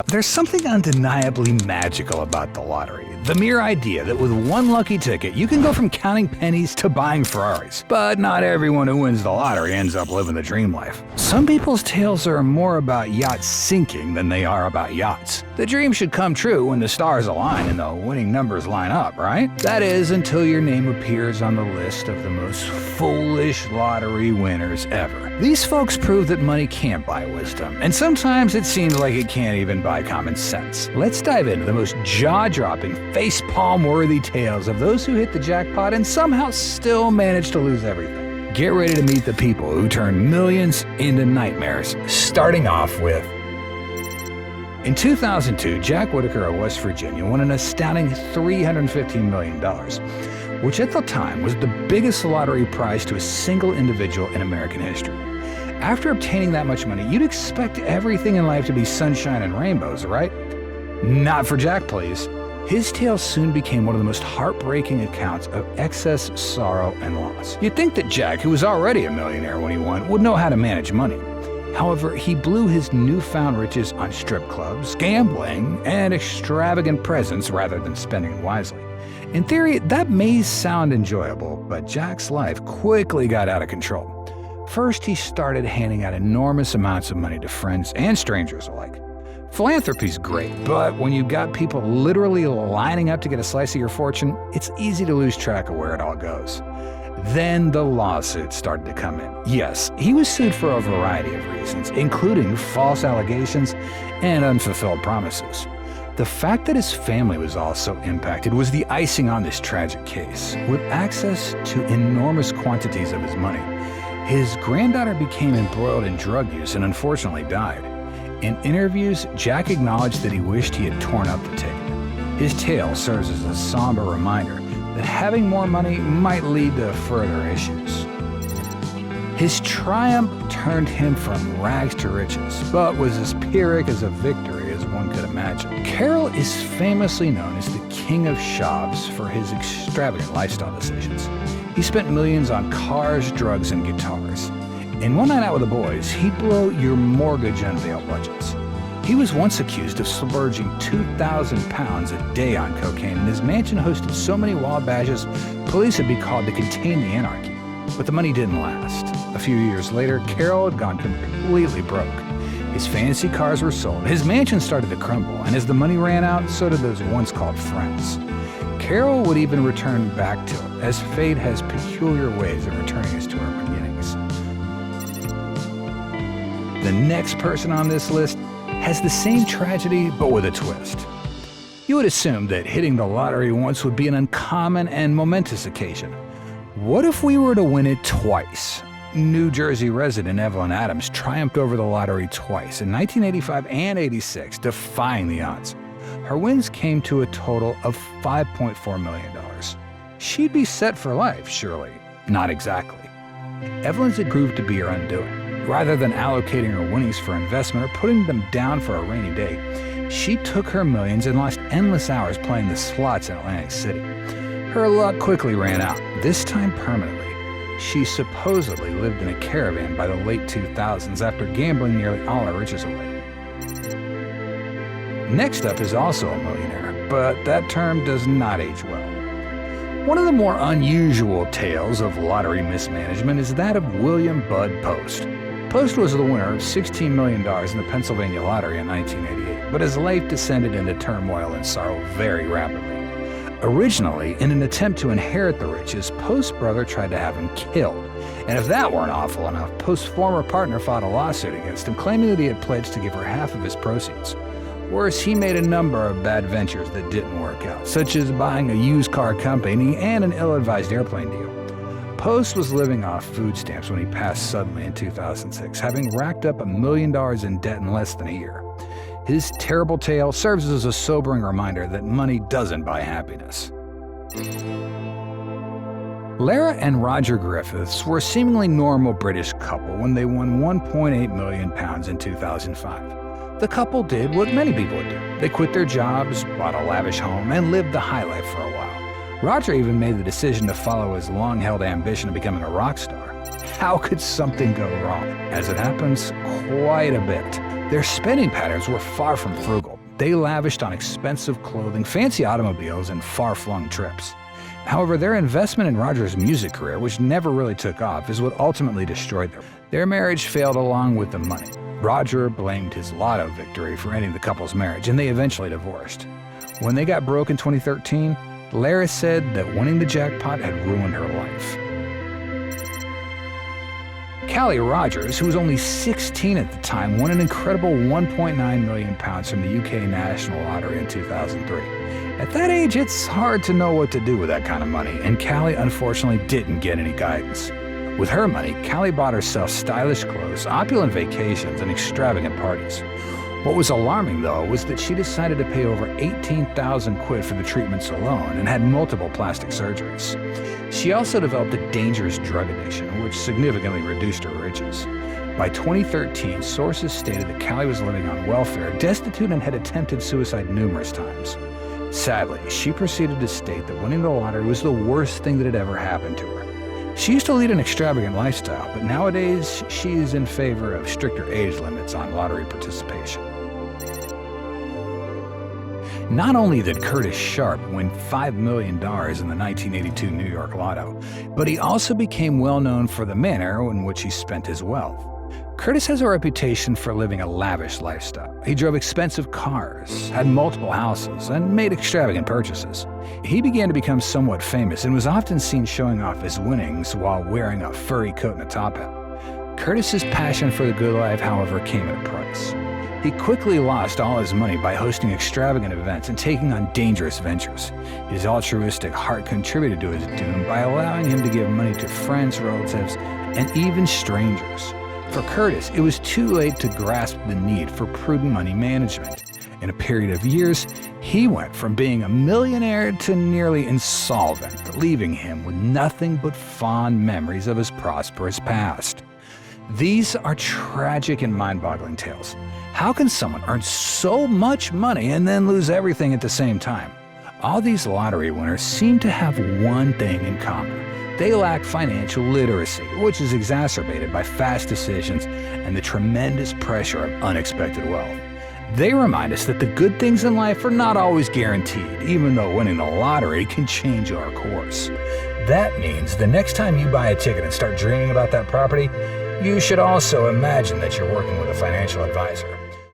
There's something undeniably magical about the lottery. The mere idea that with one lucky ticket, you can go from counting pennies to buying Ferraris. But not everyone who wins the lottery ends up living the dream life. Some people's tales are more about yachts sinking than they are about yachts. The dream should come true when the stars align and the winning numbers line up, right? That is, until your name appears on the list of the most foolish lottery winners ever. These folks prove that money can't buy wisdom, and sometimes it seems like it can't even buy common sense. Let's dive into the most jaw-dropping, face-palm-worthy tales of those who hit the jackpot and somehow still manage to lose everything. Get ready to meet the people who turn millions into nightmares, starting off with... In 2002, Jack Whittaker of West Virginia won an astounding $315 million, which at the time was the biggest lottery prize to a single individual in American history. After obtaining that much money, you'd expect everything in life to be sunshine and rainbows, right? Not for Jack, please. His tale soon became one of the most heartbreaking accounts of excess, sorrow, and loss. You'd think that Jack, who was already a millionaire when he won, would know how to manage money. However, he blew his newfound riches on strip clubs, gambling, and extravagant presents rather than spending wisely. In theory, that may sound enjoyable, but Jack's life quickly got out of control. First, he started handing out enormous amounts of money to friends and strangers alike. Philanthropy's great, but when you've got people literally lining up to get a slice of your fortune, it's easy to lose track of where it all goes. Then the lawsuits started to come in. Yes, he was sued for a variety of reasons, including false allegations and unfulfilled promises. The fact that his family was also impacted was the icing on this tragic case. With access to enormous quantities of his money, his granddaughter became embroiled in drug use and unfortunately died. In interviews, Jack acknowledged that he wished he had torn up the ticket. His tale serves as a somber reminder that having more money might lead to further issues. His triumph turned him from rags to riches, but was as Pyrrhic as a victory as one could imagine. Carroll is famously known as the king of shops for his extravagant lifestyle decisions. He spent millions on cars, drugs, and guitars. In one night out with the boys, he'd blow your mortgage and bail budgets. He was once accused of splurging 2,000 pounds a day on cocaine, and his mansion hosted so many Wabashes, police had been called to contain the anarchy. But the money didn't last. A few years later, Carroll had gone completely broke. His fancy cars were sold, his mansion started to crumble, and as the money ran out, so did those once-called friends. Carroll would even return back to it, as fate has peculiar ways of returning us to our beginnings. The next person on this list has the same tragedy, but with a twist. You would assume that hitting the lottery once would be an uncommon and momentous occasion. What if we were to win it twice? New Jersey resident Evelyn Adams triumphed over the lottery twice, in 1985 and 86, defying the odds. Her wins came to a total of $5.4 million. She'd be set for life, surely. Not exactly. Evelyn's had proved to be her undoing. Rather than allocating her winnings for investment or putting them down for a rainy day, she took her millions and lost endless hours playing the slots in Atlantic City. Her luck quickly ran out, this time permanently. She supposedly lived in a caravan by the late 2000s after gambling nearly all her riches away. Next up is also a millionaire, but that term does not age well. One of the more unusual tales of lottery mismanagement is that of William Bud Post. Post was the winner of $16 million in the Pennsylvania lottery in 1988, but his life descended into turmoil and sorrow very rapidly. Originally, in an attempt to inherit the riches, Post's brother tried to have him killed. And if that weren't awful enough, Post's former partner filed a lawsuit against him, claiming that he had pledged to give her half of his proceeds. Worse, he made a number of bad ventures that didn't work out, such as buying a used car company and an ill-advised airplane deal. Post was living off food stamps when he passed suddenly in 2006, having racked up $1 million in debt in less than a year. His terrible tale serves as a sobering reminder that money doesn't buy happiness. Lara and Roger Griffiths were a seemingly normal British couple when they won £1.8 million in 2005. The couple did what many people would do. They quit their jobs, bought a lavish home, and lived the high life for a while. Roger even made the decision to follow his long-held ambition of becoming a rock star. How could something go wrong? As it happens, quite a bit. Their spending patterns were far from frugal. They lavished on expensive clothing, fancy automobiles, and far-flung trips. However, their investment in Roger's music career, which never really took off, is what ultimately destroyed them. Their marriage failed along with the money. Roger blamed his lotto victory for ending the couple's marriage, and they eventually divorced. When they got broke in 2013, Lara said that winning the jackpot had ruined her life. Callie Rogers, who was only 16 at the time, won an incredible £1.9 million from the UK National Lottery in 2003. At that age, it's hard to know what to do with that kind of money, and Callie unfortunately didn't get any guidance. With her money, Callie bought herself stylish clothes, opulent vacations, and extravagant parties. What was alarming, though, was that she decided to pay over 18,000 quid for the treatments alone and had multiple plastic surgeries. She also developed a dangerous drug addiction, which significantly reduced her riches. By 2013, sources stated that Callie was living on welfare, destitute, and had attempted suicide numerous times. Sadly, she proceeded to state that winning the lottery was the worst thing that had ever happened to her. She used to lead an extravagant lifestyle, but nowadays she is in favor of stricter age limits on lottery participation. Not only did Curtis Sharp win $5 million in the 1982 New York Lotto, but he also became well known for the manner in which he spent his wealth. Curtis has a reputation for living a lavish lifestyle. He drove expensive cars, had multiple houses, and made extravagant purchases. He began to become somewhat famous and was often seen showing off his winnings while wearing a furry coat and a top hat. Curtis's passion for the good life, however, came at a price. He quickly lost all his money by hosting extravagant events and taking on dangerous ventures. His altruistic heart contributed to his doom by allowing him to give money to friends, relatives, and even strangers. For Curtis, it was too late to grasp the need for prudent money management. In a period of years, he went from being a millionaire to nearly insolvent, leaving him with nothing but fond memories of his prosperous past. These are tragic and mind-boggling tales. How can someone earn so much money and then lose everything at the same time? All these lottery winners seem to have one thing in common. They lack financial literacy, which is exacerbated by fast decisions and the tremendous pressure of unexpected wealth. They remind us that the good things in life are not always guaranteed, even though winning the lottery can change our course. That means the next time you buy a ticket and start dreaming about that property, you should also imagine that you're working with a financial advisor.